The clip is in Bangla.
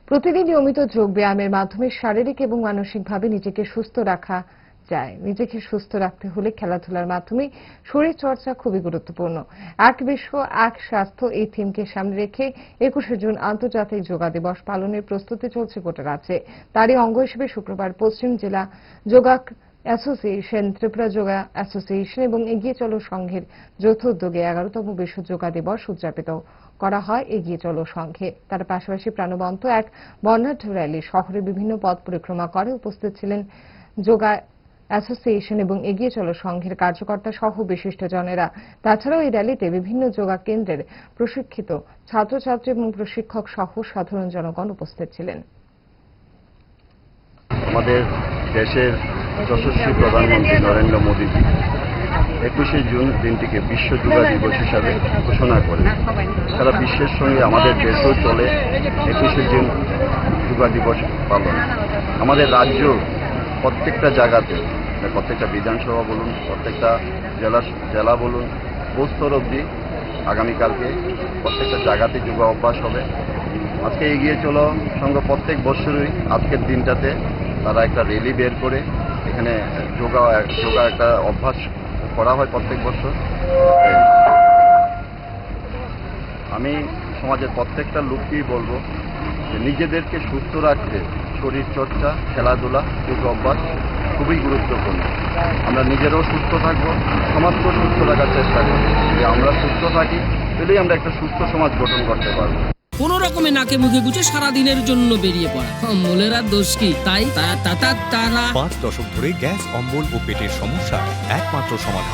প্রতিদিন নিয়মিত যোগ ব্যায়ামের মাধ্যমে শারীরিক এবং মানসিকভাবে নিজেকে সুস্থ রাখা যায়। নিজেকে সুস্থ রাখতে হলে খেলাধুলার মাধ্যমে শরীর চর্চা খুবই গুরুত্বপূর্ণ। এক বিশ্ব এক স্বাস্থ্য এই থিমকে সামনে রেখে 21শে জুন আন্তর্জাতিক যোগা দিবস পালনের প্রস্তুতি চলছে গোটা রাজ্যে। তারই অঙ্গ হিসেবে শুক্রবার পশ্চিম জেলা যোগা অ্যাসোসিয়েশন, ত্রিপুরা যোগা অ্যাসোসিয়েশন এবং এগিয়ে চলো সংঘের যৌথ উদ্যোগে 11তম বিশ্ব যোগা দিবস উদযাপিত করা হয় এগিয়ে চলো সংঘে। তার পাশাপাশি প্রাণবন্ত এক বর্ণাঢ্য র্যালি শহরের বিভিন্ন পথ পরিক্রমা করে। উপস্থিত ছিলেন যোগা অ্যাসোসিয়েশন এবং এগিয়ে চলো সংঘের কার্যকর্তা সহ বিশিষ্টজনেরা। তাছাড়াও এই র্যালিতে বিভিন্ন যোগা কেন্দ্রের প্রশিক্ষিত ছাত্রছাত্রী এবং প্রশিক্ষক সহ সাধারণ জনগণ উপস্থিত ছিলেন। আমাদের দেশের যশস্বী প্রধানমন্ত্রী নরেন্দ্র মোদী 21শে জুন দিনটিকে বিশ্ব যোগা দিবস হিসাবে ঘোষণা করেন। সারা বিশ্বের সঙ্গে আমাদের দেশও চলে 21শে জুন যোগা দিবস পালন। আমাদের রাজ্য প্রত্যেকটা জায়গাতে, প্রত্যেকটা বিধানসভা বলুন, প্রত্যেকটা জেলা বলুন, স্তর অবধি আগামীকালকে প্রত্যেকটা জায়গাতে যোগা অভ্যাস হবে। আজকে এগিয়ে চলো সংঘ প্রত্যেক বছরই আজকের দিনটাতে তারা একটা র্যালি বের করে এখানে যোগা একটা অভ্যাস করা হয় প্রত্যেক বছর। আমি সমাজের প্রত্যেকটা লোককেই বলবো যে নিজেদেরকে সুস্থ রাখতে শরীর চর্চা, খেলাধুলা, যোগ অভ্যাস খুবই গুরুত্বপূর্ণ। আমরা নিজেরাও সুস্থ থাকবো, সমাজকেও সুস্থ রাখার চেষ্টা করবো। যদি আমরা সুস্থ থাকি তাহলেই আমরা একটা সুস্থ সমাজ গঠন করতে পারবো। কোন রকমে নাকে মুখে গুছে সারাদিনের জন্য বেরিয়ে পড়া অম্বলের আর দোষ কি? তাই তারা 5 দশক ধরে গ্যাস, অম্বল ও পেটের সমস্যা একমাত্র সমাধান